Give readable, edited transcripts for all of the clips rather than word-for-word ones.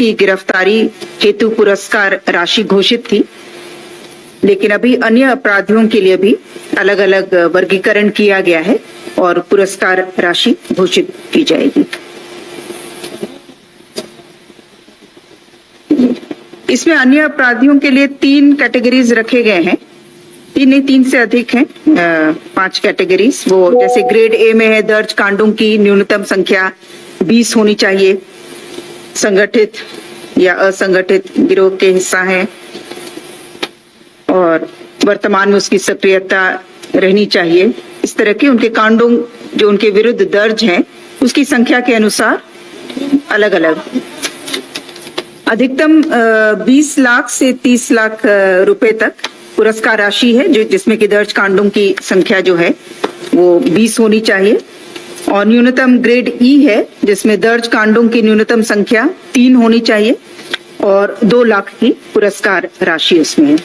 की गिरफ्तारी हेतु पुरस्कार राशि घोषित थी, लेकिन अभी अन्य अपराधियों के लिए भी अलग अलग वर्गीकरण किया गया है और पुरस्कार राशि घोषित की जाएगी। इसमें अन्य अपराधियों के लिए 3 कैटेगरीज रखे गए हैं, 3 से अधिक हैं, 5 कैटेगरीज। वो जैसे ग्रेड ए में है, दर्ज कांडों की न्यूनतम संख्या 20 होनी चाहिए, संगठित या असंगठित गिरोह के हिस्सा है और वर्तमान में उसकी सक्रियता रहनी चाहिए। इस तरह के उनके कांडों जो उनके विरुद्ध दर्ज हैं उसकी संख्या के अनुसार अलग अलग। अधिकतम 20 लाख से 30 लाख रुपए तक पुरस्कार राशि है, जो जिसमें कि दर्ज कांडों की संख्या जो है वो 20 होनी चाहिए, और न्यूनतम ग्रेड ई है जिसमें दर्ज कांडों की न्यूनतम संख्या 3 होनी चाहिए और 2 लाख की पुरस्कार राशि उसमें है।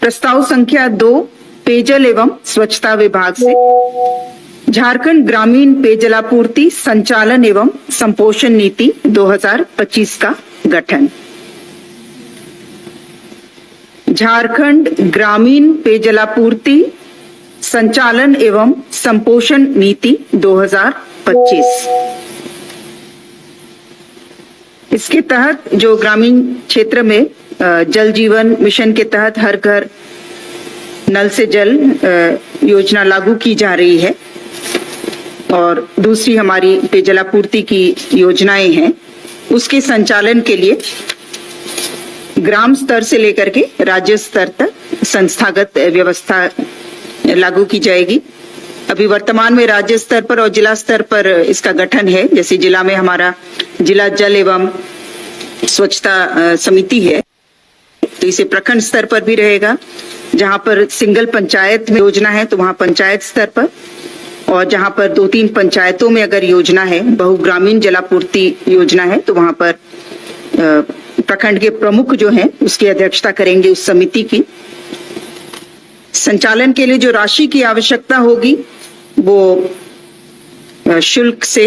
प्रस्ताव संख्या 2 पेयजल एवं स्वच्छता विभाग से झारखंड ग्रामीण पेयजलापूर्ति संचालन एवं संपोषण नीति 2025 का गठन। झारखंड ग्रामीण पेयजलापूर्ति संचालन एवं संपोषण नीति 2025। इसके तहत जो ग्रामीण क्षेत्र में जल जीवन मिशन के तहत हर घर नल से जल योजना लागू की जा रही है, और दूसरी हमारी पेयजलापूर्ति की योजनाएं हैं, उसके संचालन के लिए ग्राम स्तर से लेकर के राज्य स्तर तक संस्थागत व्यवस्था लागू की जाएगी। अभी वर्तमान में राज्य स्तर पर और जिला स्तर पर इसका गठन है। जैसे जिला में हमारा जिला जल एवं स्वच्छता समिति है, तो इसे प्रखंड स्तर पर भी रहेगा। जहां पर सिंगल पंचायत में योजना है तो वहां पंचायत स्तर पर, और जहां पर 2-3 पंचायतों में अगर योजना है, बहुग्रामीण जलापूर्ति योजना है, तो वहां पर प्रखंड के प्रमुख जो हैं उसकी अध्यक्षता करेंगे उस समिति की। संचालन के लिए जो राशि की आवश्यकता होगी वो शुल्क से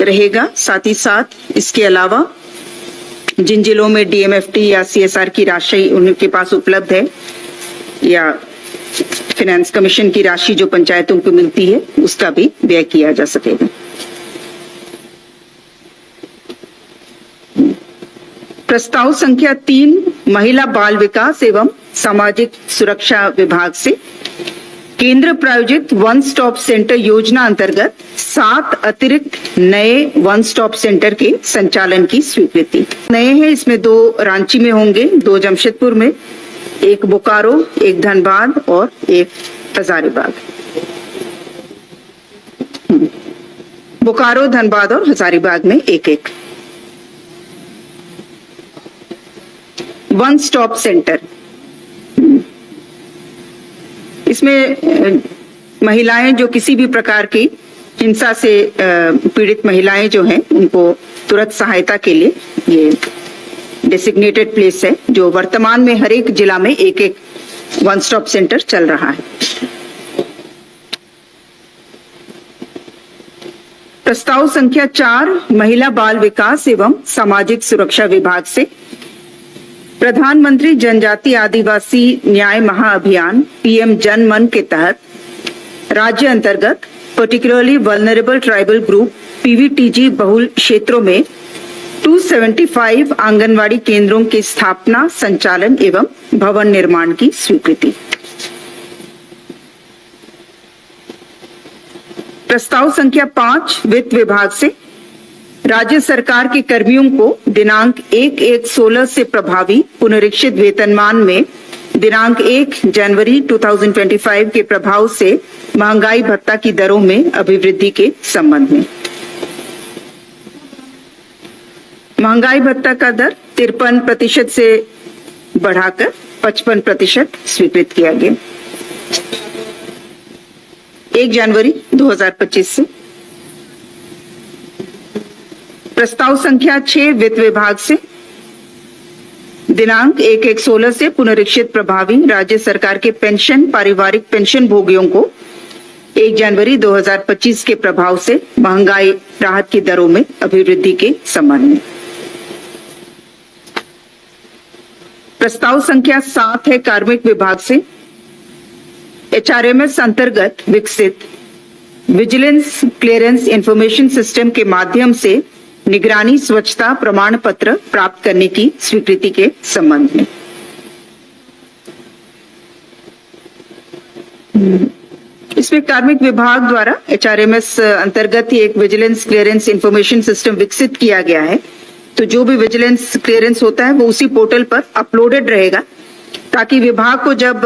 रहेगा। साथ ही साथ इसके अलावा जिन जिलों में डीएमएफटी या सीएसआर की राशि उनके पास उपलब्ध है, या फाइनेंस कमीशन की राशि जो पंचायतों को मिलती है, उसका भी व्यय किया जा सकेगा। प्रस्ताव संख्या 3 महिला बाल विकास एवं सामाजिक सुरक्षा विभाग से केंद्र प्रायोजित वन स्टॉप सेंटर योजना अंतर्गत 7 अतिरिक्त नए वन स्टॉप सेंटर के संचालन की स्वीकृति। नए हैं, इसमें 2 रांची में होंगे, 2 जमशेदपुर में, 1 बोकारो, 1 धनबाद और 1 हजारीबाग। बोकारो, धनबाद और हजारीबाग में 1-1 वन स्टॉप सेंटर। इसमें महिलाएं जो किसी भी प्रकार की हिंसा से पीड़ित महिलाएं जो हैं उनको तुरंत सहायता के लिए ये डेसिग्नेटेड प्लेस है, जो वर्तमान में हर एक जिला में 1-1 वन स्टॉप सेंटर चल रहा है। प्रस्ताव संख्या 4 महिला बाल विकास एवं सामाजिक सुरक्षा विभाग से प्रधानमंत्री जनजाति आदिवासी न्याय महाअभियान पीएम जन मन के तहत राज्य अंतर्गत particularly vulnerable tribal group PVTG बहुल क्षेत्रों में 275 आंगनवाड़ी केंद्रों की स्थापना, संचालन एवं भवन निर्माण की स्वीकृति। प्रस्ताव संख्या 5 वित्त विभाग से राज्य सरकार के कर्मियों को दिनांक 1/1/16 से प्रभावी पुनरीक्षित वेतनमान में दिनांक 1 जनवरी 2025 के प्रभाव से महंगाई भत्ता की दरों में अभिवृद्धि के संबंध में महंगाई भत्ता का दर 53% से बढ़ाकर 55% स्वीकृत किया गया 1 जनवरी 2025 से। प्रस्ताव संख्या 6 वित्त विभाग से दिनांक 1/1/16 से पुनरीक्षित प्रभावी राज्य सरकार के पेंशन पारिवारिक पेंशन भोगियों को 1 जनवरी 2025 के प्रभाव से महंगाई राहत की दरों में अभिवृद्धि के संबंध में। प्रस्ताव संख्या 7 है कार्मिक विभाग से HRMS अंतर्गत विकसित विजिलेंस क्लियरेंस इंफॉर्मेशन सिस्टम के माध्यम से निगरानी स्वच्छता प्रमाण पत्र प्राप्त करने की स्वीकृति के संबंध में। इसमें कार्मिक विभाग द्वारा HRMS अंतर्गत ही एक विजिलेंस क्लियरेंस इंफॉर्मेशन सिस्टम विकसित किया गया है। तो जो भी विजिलेंस क्लियरेंस होता है वो उसी पोर्टल पर अपलोडेड रहेगा, ताकि विभाग को जब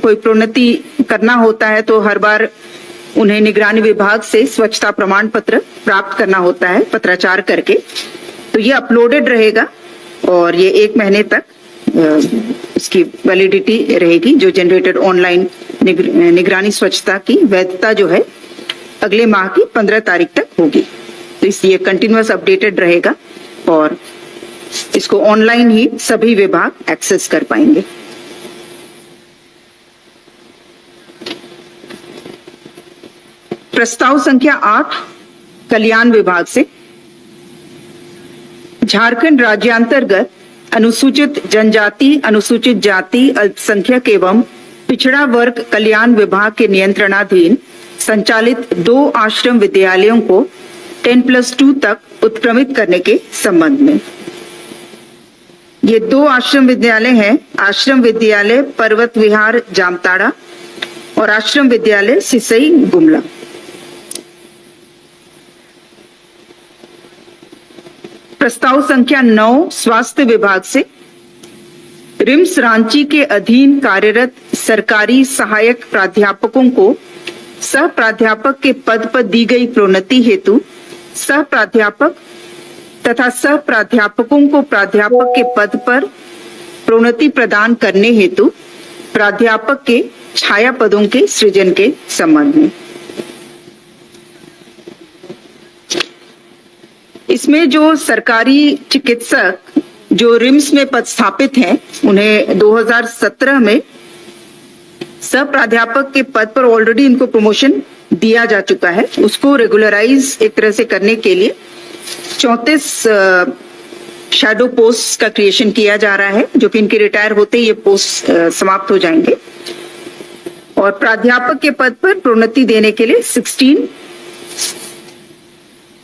कोई प्रोन्नति करना होता है तो हर बार उन्हें निगरानी विभाग से स्वच्छता प्रमाण पत्र प्राप्त करना होता है पत्राचार करके। तो ये अपलोडेड रहेगा और ये 1 महीने तक इसकी वैलिडिटी रहेगी। जो जनरेटेड ऑनलाइन निगरानी स्वच्छता की वैधता जो है अगले माह की 15 तारीख तक होगी। तो इसलिए कंटिन्यूअस अपडेटेड रहेगा और इसको ऑनलाइन ही सभी विभाग एक्सेस कर पाएंगे। प्रस्ताव संख्या 8 कल्याण विभाग से झारखंड राज्यांतर्गत अनुसूचित जनजाति, अनुसूचित जाति, अल्पसंख्यक एवं पिछड़ा वर्ग कल्याण विभाग के नियंत्रणाधीन संचालित 2 आश्रम विद्यालयों को 10+2 तक उत्क्रमित करने के संबंध में। ये 2 आश्रम विद्यालय हैं, आश्रम विद्यालय पर्वत विहार जामताड़ा और आश्रम विद्यालय सिसई गुमला। प्रस्ताव संख्या 9 स्वास्थ्य विभाग से रिम्स रांची के अधीन कार्यरत सरकारी सहायक प्राध्यापकों को सह प्राध्यापक के पद पर दी गई प्रोन्नति हेतु सह प्राध्यापक तथा सह प्राध्यापकों को प्राध्यापक के पद पर प्रोन्नति प्रदान करने हेतु प्राध्यापक के छाया पदों के सृजन के संबंध में। इसमें जो सरकारी चिकित्सक जो रिम्स में पदस्थापित हैं, उन्हें 2017 में सह प्राध्यापक के पद पर ऑलरेडी इनको प्रमोशन दिया जा चुका है। उसको रेगुलराइज एक तरह से करने के लिए 34 शैडो पोस्ट का क्रिएशन किया जा रहा है, जो कि इनके रिटायर होते ही ये पोस्ट समाप्त हो जाएंगे। और प्राध्यापक के पद पर प्रोन्नति देने के लिए 16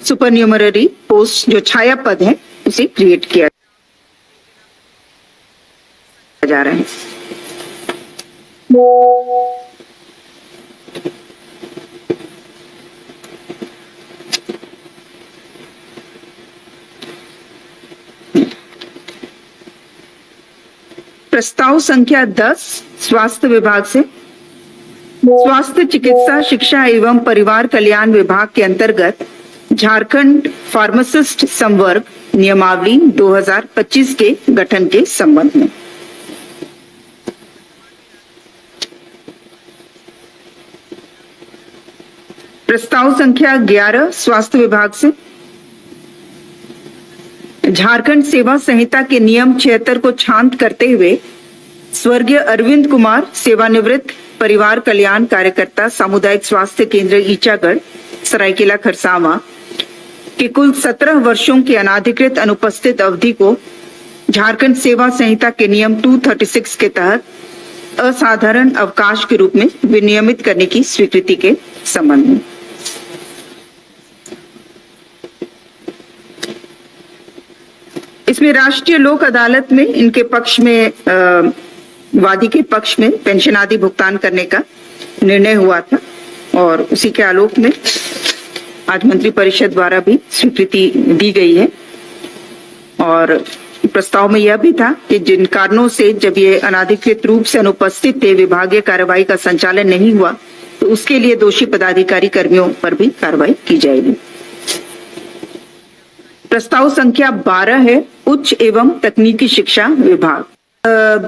सुपरन्यूमररी पोस्ट जो छाया पद हैं उसे क्रिएट किया जा रहा है। प्रस्ताव संख्या 10 स्वास्थ्य विभाग से स्वास्थ्य चिकित्सा शिक्षा एवं परिवार कल्याण विभाग के अंतर्गत झारखंड फार्मासिस्ट संवर्ग नियमावली 2025 के गठन के संबंध में। प्रस्ताव संख्या 11 स्वास्थ्य विभाग से झारखंड सेवा संहिता के नियम 76 को छांट करते हुए स्वर्गीय अरविंद कुमार सेवानिवृत्त परिवार कल्याण कार्यकर्ता सामुदायिक स्वास्थ्य केंद्र ईचागढ़ सरायकेला खरसावां के कुल 17 वर्षों की अनाधिकृत अनुपस्थित अवधि को झारखंड सेवा संहिता के नियम 236 के तहत असाधारण अवकाश के रूप में विनियमित करने की स्वीकृति के संबंध में। इसमें राष्ट्रीय लोक अदालत में इनके पक्ष में वादी के पक्ष में पेंशन आदि भुगतान करने का निर्णय हुआ था और उसी के आलोक में आज मंत्री परिषद द्वारा भी स्वीकृति दी गई है। और प्रस्ताव में यह भी था कि जिन कारणों से जब ये अनाधिकृत रूप से अनुपस्थित थे, विभागीय कार्रवाई का संचालन नहीं हुआ, तो उसके लिए दोषी पदाधिकारी कर्मियों पर भी कार्रवाई की जाएगी। प्रस्ताव संख्या 12 है उच्च एवं तकनीकी शिक्षा विभाग।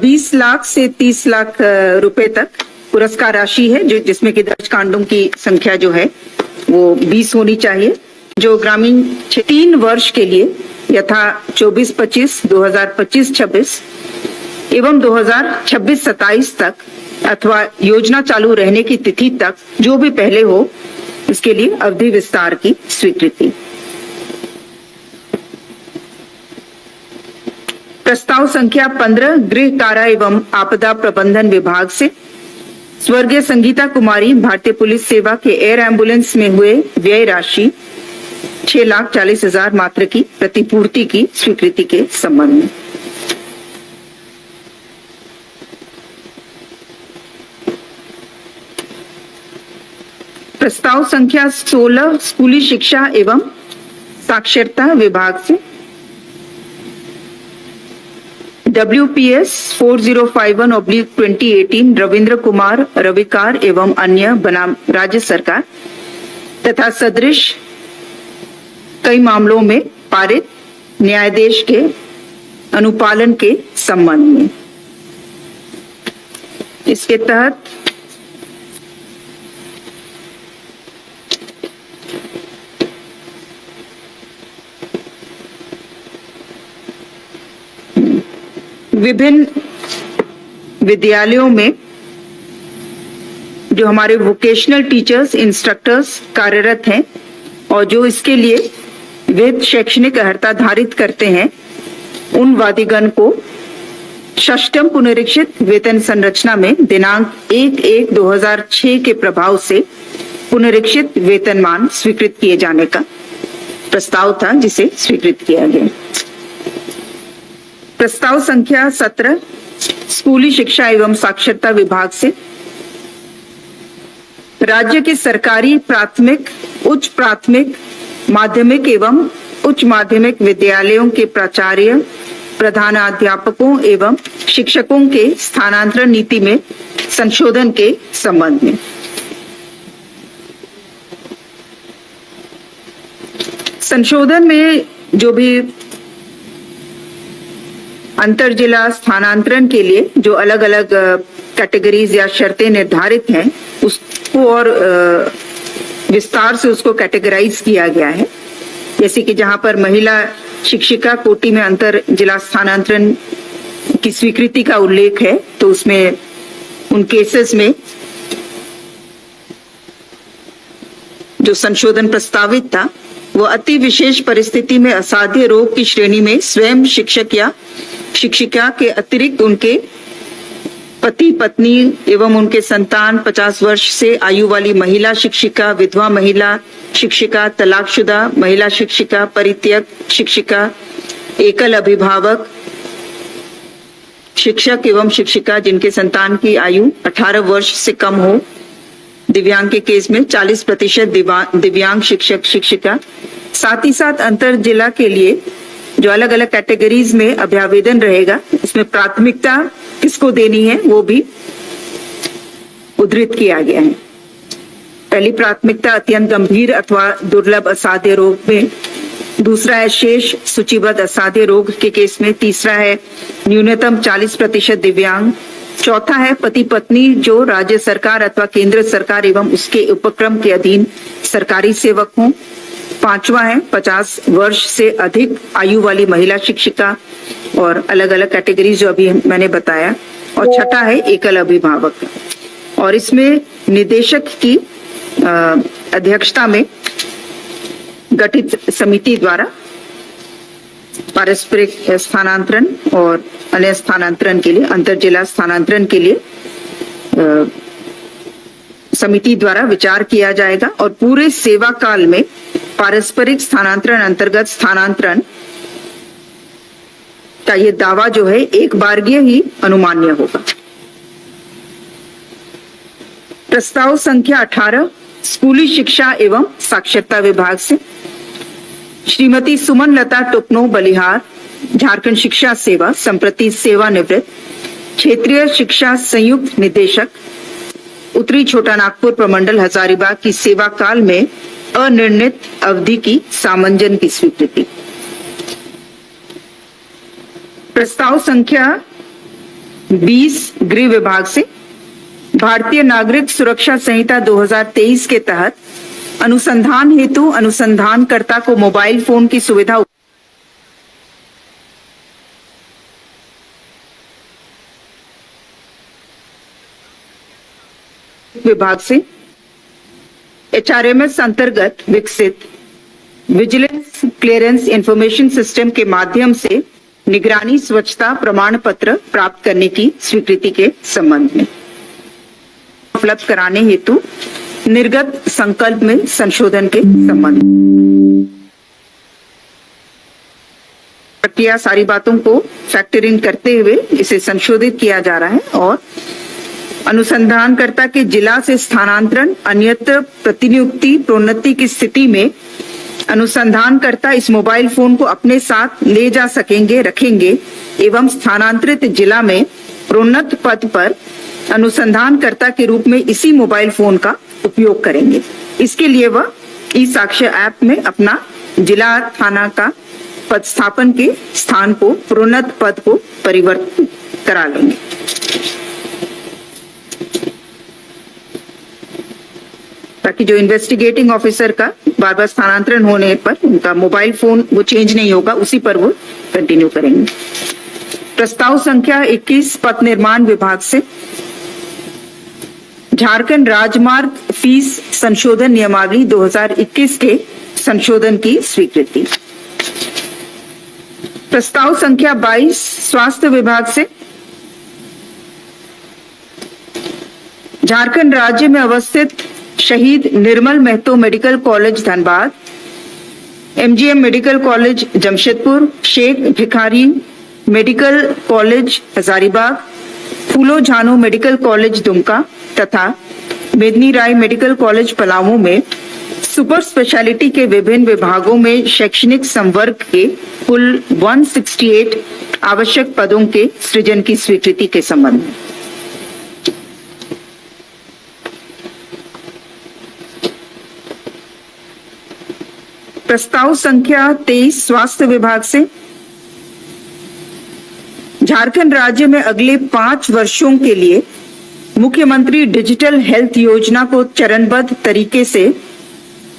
20 लाख से 30 लाख रुपए तक पुरस्कार राशि है, जो जिसमें कि दर्ज कांडों की संख्या जो है वो 20 होनी चाहिए, जो ग्रामीण 3 वर्ष के लिए यथा 24-25, 2025-26 एवं 2026-27 तक अथवा योजना चालू रहने की तिथि तक जो भी पहले हो, इसके लिए अवधि विस्तार की स्वीकृति। प्रस्ताव संख्या 15 गृह कारा एवं आपदा प्रबंधन विभाग से स्वर्गीय संगीता कुमारी भारतीय पुलिस सेवा के एयर एम्बुलेंस में हुए व्यय राशि 6,40,000 मात्र की प्रतिपूर्ति की स्वीकृति के संबंध में। प्रस्ताव संख्या 16 स्कूली शिक्षा एवं साक्षरता विभाग से WPS 4051/2018 रविंद्र कुमार रविकार एवं अन्य बनाम राज्य सरकार तथा सदृश कई मामलों में पारित न्यायाधीश के अनुपालन के संबंध में। इसके तहत विभिन्न विद्यालयों में जो हमारे वोकेशनल टीचर्स इंस्ट्रक्टर्स कार्यरत हैं और जो इसके लिए विविध शैक्षणिक अर्हता धारित करते हैं, उन वादिगण को षष्टम पुनरीक्षित वेतन संरचना में दिनांक 1/1/2006 के प्रभाव से पुनरीक्षित वेतनमान स्वीकृत किए जाने का प्रस्ताव था, जिसे स्वीकृत किया गया। प्रस्ताव संख्या 17 स्कूली शिक्षा एवं साक्षरता विभाग से राज्य के सरकारी प्राथमिक, उच्च प्राथमिक, माध्यमिक एवं उच्च माध्यमिक विद्यालयों के प्राचार्य, प्रधानाध्यापकों एवं शिक्षकों के स्थानांतरण नीति में संशोधन के संबंध में। संशोधन में जो भी अंतर जिला स्थानांतरण के लिए जो अलग अलग कैटेगरीज या शर्तें निर्धारित हैं, उसको और विस्तार से उसको कैटेगराइज किया गया है। जैसे कि जहां पर महिला शिक्षिका कोटि में अंतर जिला स्थानांतरण की स्वीकृति का उल्लेख है, तो उसमें उन केसेस में जो संशोधन प्रस्तावित था वो अति विशेष परिस्थिति में असाध्य रोग की श्रेणी में स्वयं शिक्षक या शिक्षिका के अतिरिक्त उनके पति पत्नी एवं उनके संतान, 50 वर्ष से आयु वाली महिला शिक्षिका, विधवा महिला शिक्षिका, तलाकशुदा महिला शिक्षिका, परित्यक्त शिक्षिका, एकल अभिभावक शिक्षक एवं शिक्षिका जिनके संतान की आयु 18 वर्ष से कम हो, दिव्यांग के केस में 40% दिव्यांग शिक्षक शिक्षिका। साथ ही साथ अंतर जिला के लिए जो अलग अलग कैटेगरीज में अभ्यावेदन रहेगा, उसमें प्राथमिकता किसको देनी है वो भी उद्धृत किया गया है। पहली प्राथमिकता अत्यंत गंभीर अथवा दुर्लभ असाध्य रोग में, दूसरा है शेष सूचीबद्ध असाध्य रोग के केस में, तीसरा है न्यूनतम 40% दिव्यांग, चौथा है पति पत्नी जो राज्य सरकार अथवा केंद्र सरकार एवं उसके उपक्रम के अधीन सरकारी सेवक हों, पांचवा है 50 वर्ष से अधिक आयु वाली महिला शिक्षिका और अलग अलग कैटेगरी जो अभी मैंने बताया, और छठा है एकल अभिभावक। और इसमें निदेशक की अध्यक्षता में गठित समिति द्वारा पारस्परिक स्थानांतरण और अन्य स्थानांतरण के लिए, अंतर जिला स्थानांतरण के लिए समिति द्वारा विचार किया जाएगा और पूरे सेवा काल में पारस्परिक स्थानांतरण अंतर्गत स्थानांतरण का ये दावा जो है एक बारगीय ही अनुमान्य होगा। प्रस्ताव संख्या 18 स्कूली शिक्षा एवं साक्षरता विभाग से श्रीमती सुमन लता टुकनो बलिहार, झारखंड शिक्षा सेवा, संप्रति सेवानिवृत्त, क्षेत्रीय शिक्षा संयुक्त निदेशक, उत्तरी छोटा नागपुर प्रमंडल हजारीबाग की सेवा काल में अनिर्णित अवधि की सामंजन की स्वीकृति। प्रस्ताव संख्या 20 गृह विभाग से भारतीय नागरिक सुरक्षा संहिता 2023 के तहत अनुसंधान हेतु अनुसंधानकर्ता को मोबाइल फोन की सुविधा वित्त विभाग से HRMS अंतर्गत विकसित विजिलेंस क्लियरेंस इंफॉर्मेशन सिस्टम के माध्यम से निगरानी स्वच्छता प्रमाण पत्र प्राप्त करने की स्वीकृति के संबंध में उपलब्ध कराने हेतु निर्गत संकल्प में संशोधन के संबंध प्रक्रिया सारी बातों को फैक्टर इन करते हुए इसे संशोधित किया जा रहा है और अनुसंधानकर्ता के जिला से स्थानांतरण अन्यत्र प्रतिनियुक्ति प्रोन्नति की स्थिति में अनुसंधानकर्ता इस मोबाइल फोन को अपने साथ ले जा सकेंगे रखेंगे एवं स्थानांतरित जिला में प्रोन्नत पद पर अनुसंधानकर्ता के रूप में इसी मोबाइल फोन का उपयोग करेंगे। इसके लिए वह ई साक्ष्य ऐप में अपना जिला थाना का पदस्थापन के स्थान को प्रोन्नत पद को परिवर्तित करा लेंगे। ताकि जो इन्वेस्टिगेटिंग ऑफिसर का बार बार स्थानांतरण होने पर उनका मोबाइल फोन वो चेंज नहीं होगा, उसी पर वो कंटिन्यू करेंगे। प्रस्ताव संख्या 21 पथ निर्माण विभाग से झारखंड राजमार्ग फीस संशोधन नियमावली 2021 के संशोधन की स्वीकृति। प्रस्ताव संख्या 22 स्वास्थ्य विभाग से झारखंड राज्य में अवस्थित शहीद Nirmal Mahato medical college Dhanbad, MGM medical college Jamshedpur, Sheikh Bhikhari medical college Hazaribagh, फूलो झानो मेडिकल कॉलेज दुमका तथा मेदनी राय मेडिकल कॉलेज पलामू में सुपर स्पेशलिटी के विभिन्न विभागों में शैक्षणिक संवर्ग के कुल 168 आवश्यक पदों के सृजन की स्वीकृति के संबंध में प्रस्ताव संख्या 23 स्वास्थ्य विभाग से झारखंड राज्य में अगले 5 वर्षों के लिए मुख्यमंत्री डिजिटल हेल्थ योजना को चरणबद्ध तरीके से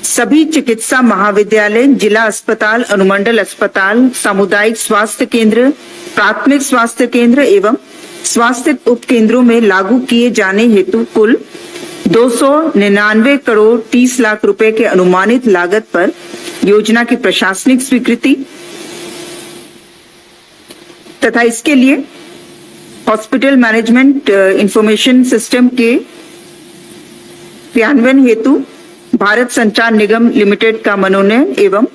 सभी चिकित्सा महाविद्यालय, जिला अस्पताल, अनुमंडल अस्पताल, सामुदायिक स्वास्थ्य केंद्र, प्राथमिक स्वास्थ्य केंद्र एवं स्वास्थ्य उपकेंद्रों में लागू किए जाने हेतु कुल 299 करोड़ 30 लाख रुपए के अनुमानित लागत पर योजना की प्रशासनिक स्वीकृति तथा इसके लिए हॉस्पिटल मैनेजमेंट इंफॉर्मेशन सिस्टम के क्रियान्वयन हेतु भारत संचार निगम लिमिटेड का मनोनयन एवं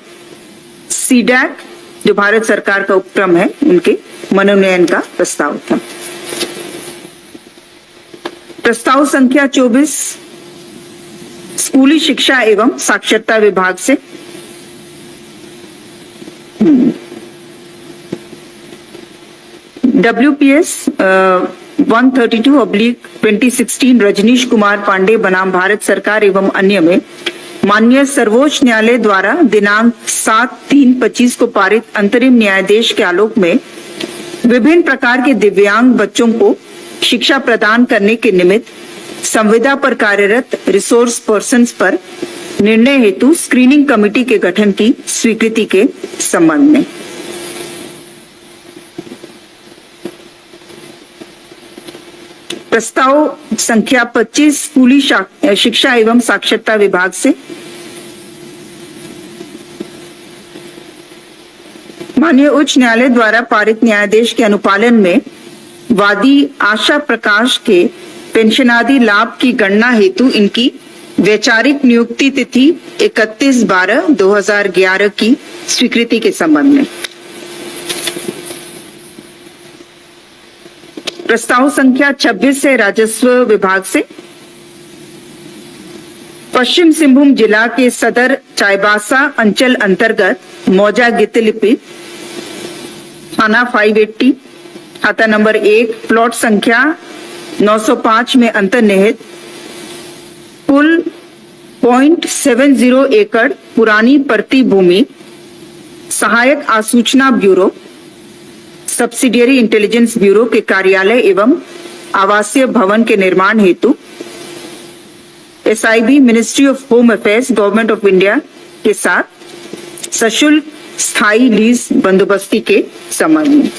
सीडैक जो भारत सरकार का उपक्रम है उनके मनोनयन का प्रस्ताव था। प्रस्ताव संख्या 24 स्कूली शिक्षा एवं साक्षरता विभाग से WPS 132/2016 रजनीश कुमार पांडे बनाम भारत सरकार एवं अन्य में माननीय सर्वोच्च न्यायालय द्वारा दिनांक 7/3/25 को पारित अंतरिम न्यायादेश के आलोक में विभिन्न प्रकार के दिव्यांग बच्चों को शिक्षा प्रदान करने के निमित्त संविदा पर कार्यरत रिसोर्स पर्सन्स पर निर्णय हेतु स्क्रीनिंग कमेटी के गठन की स्वीकृति के संबंध में प्रस्ताव संख्या 25 स्कूली शिक्षा एवं साक्षरता विभाग से माननीय उच्च न्यायालय द्वारा पारित न्यायादेश के अनुपालन में वादी आशा प्रकाश के पेंशनादि लाभ की गणना हेतु इनकी वैचारिक नियुक्ति तिथि 31/12/2011 की स्वीकृति के संबंध में प्रस्ताव संख्या 26 है राजस्व विभाग से पश्चिम सिंहभूम जिला के सदर चाईबासा अंचल अंतर्गत मौजा गितलिपि थाना 580 खाता नंबर 1 प्लॉट संख्या 905 में अंतर्निहित कुल 0.70 एकड़ पुरानी परती भूमि सहायक आसूचना ब्यूरो सब्सिडियरी इंटेलिजेंस ब्यूरो के कार्यालय एवं आवासीय भवन के निर्माण हेतु SIB ministry of home affairs government of India के साथ सशुल्क स्थायी लीज बंदोबस्ती के संबंध में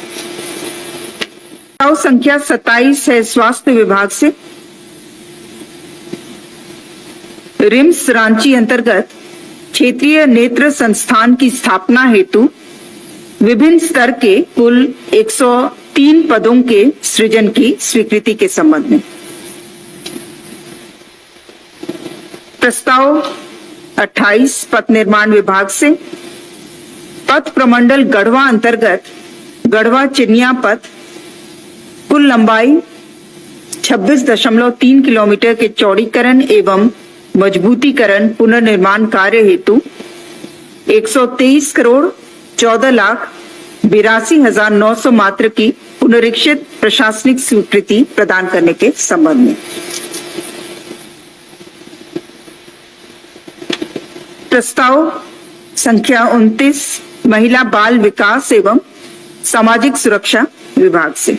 प्रस्ताव संख्या 27 है स्वास्थ्य विभाग से रिम्स रांची अंतर्गत क्षेत्रीय नेत्र संस्थान की स्थापना हेतु विभिन्न स्तर के कुल 103 पदों के सृजन की स्वीकृति के संबंध में प्रस्ताव 28 पथ निर्माण विभाग से पथ प्रमंडल गढ़वा अंतर्गत गढ़वा चिनिया पथ कुल लंबाई 26.3 किलोमीटर के चौड़ीकरण एवं मजबूतीकरण पुनर्निर्माण कार्य हेतु 123 करोड़ 14,82,900 मात्र की पुनरीक्षित प्रशासनिक स्वीकृति प्रदान करने के संबंध में प्रस्ताव संख्या 29 महिला बाल विकास एवं सामाजिक सुरक्षा विभाग से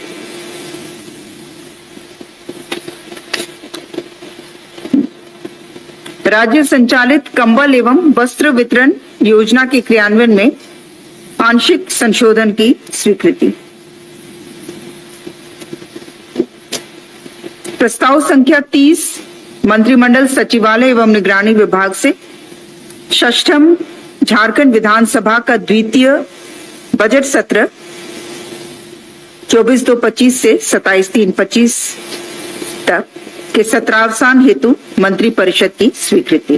राज्य संचालित कंबल एवं वस्त्र वितरण योजना के क्रियान्वयन में आंशिक संशोधन की स्वीकृति प्रस्ताव संख्या 30 मंत्रिमंडल सचिवालय एवं निगरानी विभाग से षष्ठम झारखंड विधानसभा का द्वितीय बजट सत्र 24/2/25 से 27/3/25 तक के सत्रावसान हेतु मंत्री परिषद की स्वीकृति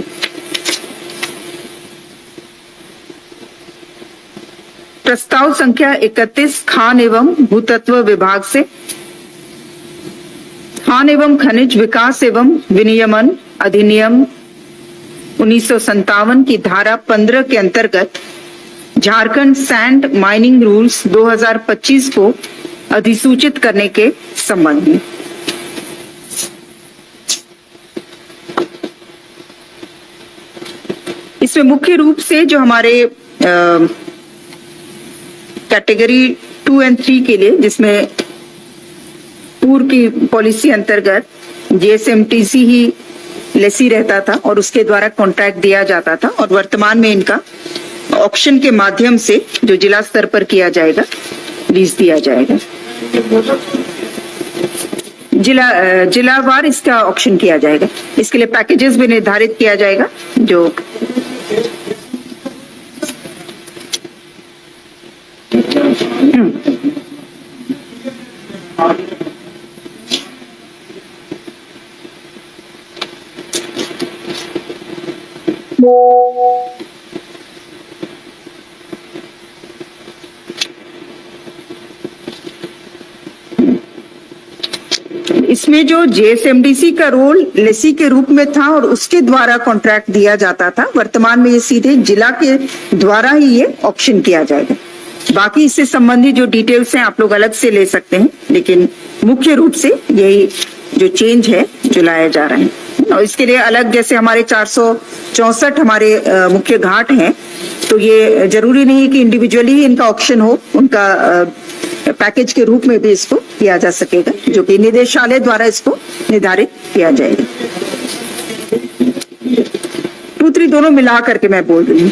प्रस्ताव संख्या 31 खान एवं भूतत्व विभाग से खान एवं खनिज विकास एवं विनियमन अधिनियम 1957 की धारा 15 के अंतर्गत झारखंड सैंड माइनिंग रूल्स 2025 को अधिसूचित करने के संबंध में इसमें मुख्य रूप से जो हमारे कैटेगरी 2 और 3 के लिए जिसमें पूर्व की पॉलिसी अंतर्गत जीएसएमटीसी ही लेसी रहता था और उसके द्वारा कॉन्ट्रैक्ट दिया जाता था और वर्तमान में इनका ऑक्शन के माध्यम से जो जिला स्तर पर किया जाएगा लीज दिया जाएगा जिलावार इसका ऑक्शन किया जाएगा इसके लिए पैकेजेस भी निर्धारित किया जाएगा जो इसमें जो जेएसएमडीसी का रोल लेसी के रूप में था और उसके द्वारा कॉन्ट्रैक्ट दिया जाता था वर्तमान में ये सीधे जिला के द्वारा ही ये ऑक्शन किया जाएगा बाकी इससे संबंधित जो डिटेल्स हैं आप लोग अलग से ले सकते हैं लेकिन मुख्य रूप से यही जो चेंज है जो लाया जा रहा है और इसके लिए अलग जैसे हमारे 464 हमारे मुख्य घाट हैं तो ये जरूरी नहीं कि इंडिविजुअली ही इनका ऑक्शन हो उनका पैकेज के रूप में भी इसको किया जा सकेगा जो कि निदेशालय द्वारा इसको निर्धारित किया जाएगा 2-3 दोनों मिला करके मैं बोल रही हूँ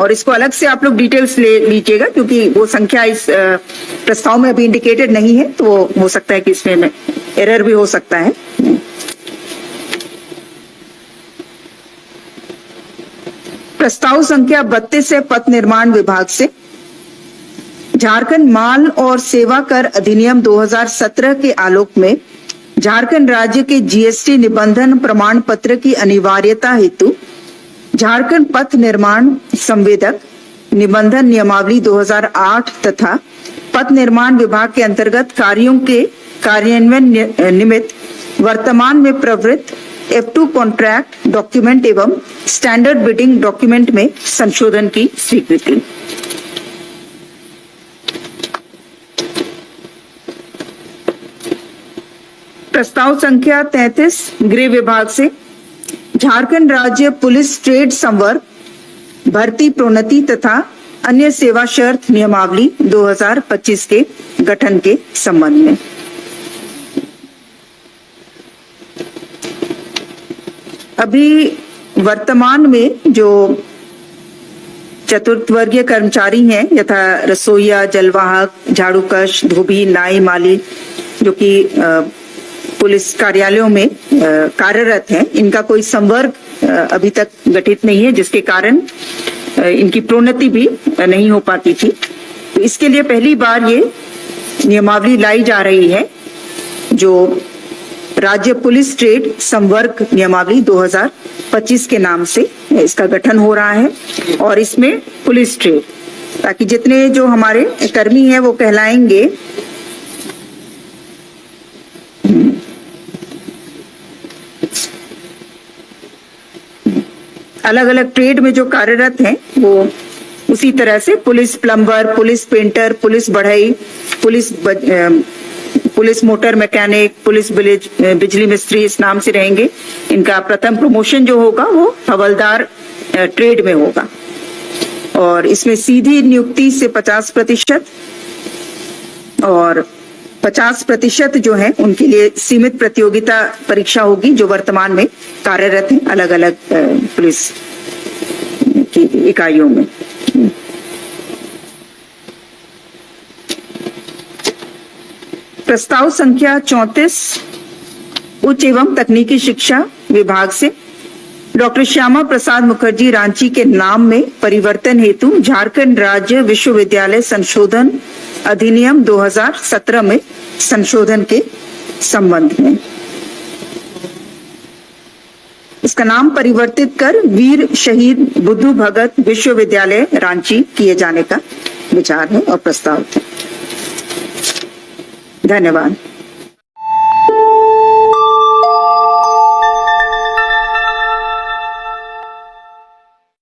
और इसको अलग से आप लोग डिटेल्स ले लीजिएगा क्योंकि वो संख्या इस प्रस्ताव में अभी इंडिकेटेड नहीं है तो हो सकता है कि इसमें एरर भी हो सकता है प्रस्ताव संख्या 32 है पथ निर्माण विभाग से झारखंड माल और सेवा कर अधिनियम 2017 के आलोक में झारखंड राज्य के जीएसटी निबंधन प्रमाण पत्र की अनिवार्यता हेतु झारखंड पथ निर्माण संवेदक निबंधन नियमावली 2008 तथा पथ निर्माण विभाग के अंतर्गत कार्यों के कार्यान्वयन निमित्त वर्तमान में प्रवृत्त F2 कॉन्ट्रैक्ट डॉक्यूमेंट एवं स्टैंडर्ड बिडिंग डॉक्यूमेंट में संशोधन की स्वीकृति प्रस्ताव संख्या 33 गृह विभाग से झारखंड राज्य पुलिस ट्रेड संवर्ग भर्ती प्रोन्नति तथा अन्य सेवा शर्त नियमावली 2025 के गठन के संबंध में अभी वर्तमान में जो चतुर्थ वर्गीय कर्मचारी हैं यथा रसोईया जलवाहक झाड़ूकश धोबी नाई माली जो कि पुलिस कार्यालयों में कार्यरत हैं इनका कोई संवर्ग अभी तक गठित नहीं है, जिसके कारण इनकी प्रोन्नति भी नहीं हो पाती थी। तो इसके लिए पहली बार ये नियमावली लाई जा रही है, जो राज्य पुलिस ट्रेड संवर्ग नियमावली 2025 के नाम से इसका गठन हो रहा है। और इसमें पुलिस ट्रेड, ताकि जितने जो हमारे कर्मी हैं वो कहलाएंगे अलग अलग ट्रेड में जो कार्यरत हैं वो उसी तरह से police plumber, police painter, police बढ़ई, पुलिस मोटर मैकेनिक, पुलिस बिजली मिस्त्री, इस नाम से रहेंगे। इनका प्रथम प्रमोशन जो होगा वो हवलदार ट्रेड में होगा। और इसमें सीधी नियुक्ति से 50% और 50% जो है उनके लिए सीमित प्रतियोगिता परीक्षा होगी, जो वर्तमान में कार्यरत है अलग अलग पुलिस की इकाइयों में। प्रस्ताव संख्या 34 उच्च एवं तकनीकी शिक्षा विभाग से डॉक्टर श्यामा प्रसाद मुखर्जी रांची के नाम में परिवर्तन हेतु झारखंड राज्य विश्वविद्यालय संशोधन अधिनियम 2017 में संशोधन के संबंध में इसका नाम परिवर्तित कर वीर शहीद बुद्धू भगत विश्वविद्यालय रांची किए जाने का विचार है और प्रस्ताव है। धन्यवाद।